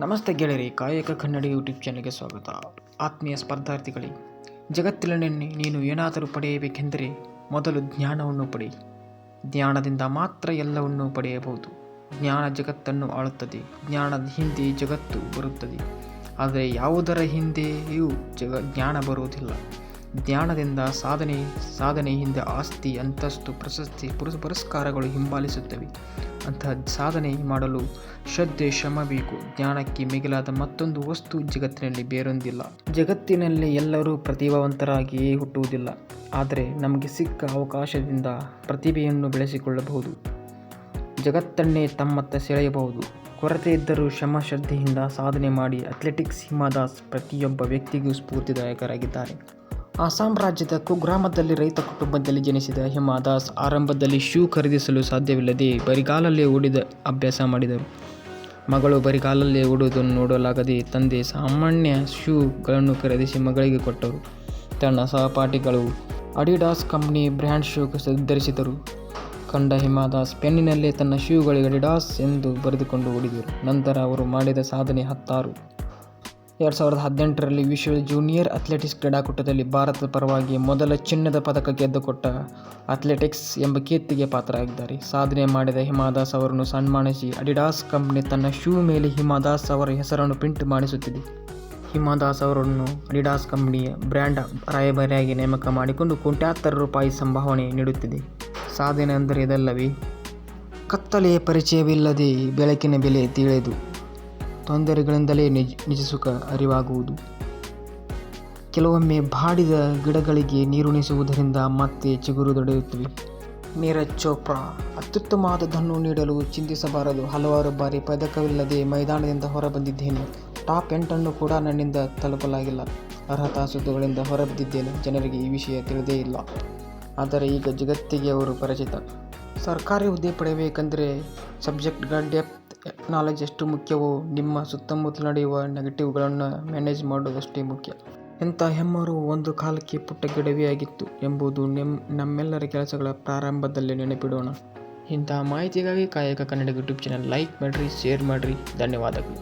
ನಮಸ್ತೆ ಕಾಯಕ ಕನ್ನಡಿ ಯೂಟ್ಯೂಬ್ ಚಾನಲ್ಗೆ ಸ್ವಾಗತ. ಆತ್ಮೀಯ ಸ್ಪರ್ಧಾರ್ಥಿಗಳೇ, ಜಗತ್ತಿನಲ್ಲಿ ನೀನು ಏನಾದರೂ ಪಡೆಯಬೇಕೆಂದರೆ ಮೊದಲು ಜ್ಞಾನವನ್ನು ಪಡೆಯಿ. ಜ್ಞಾನದಿಂದ ಮಾತ್ರ ಎಲ್ಲವನ್ನೂ ಪಡೆಯಬಹುದು. ಜ್ಞಾನ ಜಗತ್ತನ್ನು ಆಳುತ್ತದೆ. ಜ್ಞಾನದ ಹಿಂದೆ ಜಗತ್ತು ಬರುತ್ತದೆ. ಆದರೆ ಯಾವುದರ ಹಿಂದೆಯೂ ಜ್ಞಾನ ಬರುವುದಿಲ್ಲ. ಜ್ಞಾನದಿಂದ ಸಾಧನೆ ಹಿಂದೆ ಆಸ್ತಿ, ಅಂತಸ್ತು, ಪ್ರಶಸ್ತಿ, ಪುರಸ್ಕಾರಗಳು ಹಿಂಬಾಲಿಸುತ್ತವೆ. ಅಂತಹ ಸಾಧನೆ ಮಾಡಲು ಶ್ರದ್ಧೆ, ಶ್ರಮ ಬೇಕು. ಜ್ಞಾನಕ್ಕೆ ಮಿಗಿಲಾದ ಮತ್ತೊಂದು ವಸ್ತು ಜಗತ್ತಿನಲ್ಲಿ ಬೇರೊಂದಿಲ್ಲ. ಜಗತ್ತಿನಲ್ಲಿ ಎಲ್ಲರೂ ಪ್ರತಿಭಾವಂತರಾಗಿಯೇ ಹುಟ್ಟುವುದಿಲ್ಲ. ಆದರೆ ನಮಗೆ ಸಿಕ್ಕ ಅವಕಾಶದಿಂದ ಪ್ರತಿಭೆಯನ್ನು ಬೆಳೆಸಿಕೊಳ್ಳಬಹುದು. ಜಗತ್ತನ್ನೇ ತಮ್ಮತ್ತ ಸೆಳೆಯಬಹುದು. ಕೊರತೆ ಇದ್ದರೂ ಶ್ರದ್ಧೆಯಿಂದ ಸಾಧನೆ ಮಾಡಿ ಅಥ್ಲೆಟಿಕ್ಸ್ ಹಿಮಾ ದಾಸ್ ಪ್ರತಿಯೊಬ್ಬ ವ್ಯಕ್ತಿಗೂ ಸ್ಫೂರ್ತಿದಾಯಕರಾಗಿದ್ದಾರೆ. ಅಸ್ಸಾಂ ರಾಜ್ಯದ ಕುಗ್ರಾಮದಲ್ಲಿ ರೈತ ಕುಟುಂಬದಲ್ಲಿ ಜನಿಸಿದ ಹಿಮಾ ದಾಸ್ ಆರಂಭದಲ್ಲಿ ಶೂ ಖರೀದಿಸಲು ಸಾಧ್ಯವಿಲ್ಲದೆ ಬರಿಗಾಲಲ್ಲೇ ಓಡಿದ ಅಭ್ಯಾಸ ಮಾಡಿದರು. ಮಗಳು ಬರಿಗಾಲಲ್ಲೇ ಓಡುವುದನ್ನು ನೋಡಲಾಗದೆ ತಂದೆ ಸಾಮಾನ್ಯ ಶೂಗಳನ್ನು ಖರೀದಿಸಿ ಮಗಳಿಗೆ ಕೊಟ್ಟರು. ತನ್ನ ಸಹಪಾಠಿಗಳು ಅಡಿಡಾಸ್ ಕಂಪನಿ ಬ್ರ್ಯಾಂಡ್ ಶೂ ಧರಿಸಿದರು. ಕಂಡ ಹಿಮಾ ದಾಸ್ ಪೆನ್ನಿನಲ್ಲೇ ತನ್ನ ಶೂಗಳಿಗೆ ಅಡಿಡಾಸ್ ಎಂದು ಬರೆದುಕೊಂಡು ಓಡಿದರು. ನಂತರ ಅವರು ಮಾಡಿದ ಸಾಧನೆ ಹತ್ತಾರು. 2018ರಲ್ಲಿ ವಿಶ್ವ ಜೂನಿಯರ್ ಅಥ್ಲೆಟಿಕ್ಸ್ ಕ್ರೀಡಾಕೂಟದಲ್ಲಿ ಭಾರತದ ಪರವಾಗಿ ಮೊದಲ ಚಿನ್ನದ ಪದಕ ಗೆದ್ದುಕೊಟ್ಟ ಅಥ್ಲೆಟಿಕ್ಸ್ ಎಂಬ ಕೀರ್ತಿಗೆ ಪಾತ್ರರಾಗಿದ್ದಾರೆ. ಸಾಧನೆ ಮಾಡಿದ ಹಿಮಾ ದಾಸ್ ಅವರನ್ನು ಸನ್ಮಾನಿಸಿ ಅಡಿಡಾಸ್ ಕಂಪನಿ ತನ್ನ ಶೂ ಮೇಲೆ ಹಿಮಾ ದಾಸ್ ಅವರ ಹೆಸರನ್ನು ಪ್ರಿಂಟ್ ಮಾಡಿಸುತ್ತಿದೆ. ಹಿಮಾ ದಾಸ್ ಅವರನ್ನು ಅಡಿಡಾಸ್ ಕಂಪನಿಯ ಬ್ರ್ಯಾಂಡ್ ರಾಯಭಾರಿಯಾಗಿ ನೇಮಕ ಮಾಡಿಕೊಂಡು ಕೋಟ್ಯಾಂತರ ರೂಪಾಯಿ ಸಂಭಾವನೆ ನೀಡುತ್ತಿದೆ. ಸಾಧನೆ ಅಂದರೆ ಇದಲ್ಲವೇ? ಕತ್ತಲೆಯ ಪರಿಚಯವಿಲ್ಲದೆ ಬೆಳಕಿನ ಬೆಲೆ ತಿಳಿದು ತೊಂದರೆಗಳಿಂದಲೇ ನಿಜ ಸುಖ ಅರಿವಾಗುವುದು. ಕೆಲವೊಮ್ಮೆ ಬಾಡಿದ ಗಿಡಗಳಿಗೆ ನೀರುಣಿಸುವುದರಿಂದ ಮತ್ತೆ ಚಿಗುರುದೊಡೆಯುತ್ತವೆ. ನೀರಜ್ ಚೋಪ್ರಾ ಅತ್ಯುತ್ತಮವಾದದ್ದನ್ನು ನೀಡಲು ಚಿಂತಿಸಬಾರದು. ಹಲವಾರು ಬಾರಿ ಪದಕವಿಲ್ಲದೆ ಮೈದಾನದಿಂದ ಹೊರಬಂದಿದ್ದೇನೆ. ಟಾಪ್ 8 ಕೂಡ ನನ್ನಿಂದ ತಲುಪಲಾಗಿಲ್ಲ. ಅರ್ಹತಾ ಸುತ್ತುಗಳಿಂದ ಹೊರಬಿದ್ದಿದ್ದೇನೆ. ಜನರಿಗೆ ಈ ವಿಷಯ ತಿಳಿದೇ ಇಲ್ಲ. ಆದರೆ ಈಗ ಜಗತ್ತಿಗೆ ಅವರು ಪರಿಚಿತ. ಸರ್ಕಾರಿ ಹುದ್ದೆ ಪಡೆಯಬೇಕೆಂದರೆ ಸಬ್ಜೆಕ್ಟ್ಗಳ ಡೆಪ್ತ್ ನಾಲೆಜ್ ಎಷ್ಟು ಮುಖ್ಯವೋ ನಿಮ್ಮ ಸುತ್ತಮುತ್ತಲು ನಡೆಯುವ ನೆಗೆಟಿವ್ಗಳನ್ನು ಮ್ಯಾನೇಜ್ ಮಾಡುವುದಷ್ಟೇ ಮುಖ್ಯ. ಇಂಥ ಹೆಮ್ಮರವು ಒಂದು ಕಾಲಕ್ಕೆ ಪುಟ್ಟ ಗಿಡವೆಯಾಗಿತ್ತು ಎಂಬುದು ನಮ್ಮೆಲ್ಲರ ಕೆಲಸಗಳ ಪ್ರಾರಂಭದಲ್ಲೇ ನೆನಪಿಡೋಣ. ಇಂತಹ ಮಾಹಿತಿಗಾಗಿ ಕಾಯಕ ಕನ್ನಡ ಯೂಟ್ಯೂಬ್ ಚಾನಲ್ ಲೈಕ್ ಮಾಡಿರಿ, ಶೇರ್ ಮಾಡಿರಿ. ಧನ್ಯವಾದಗಳು.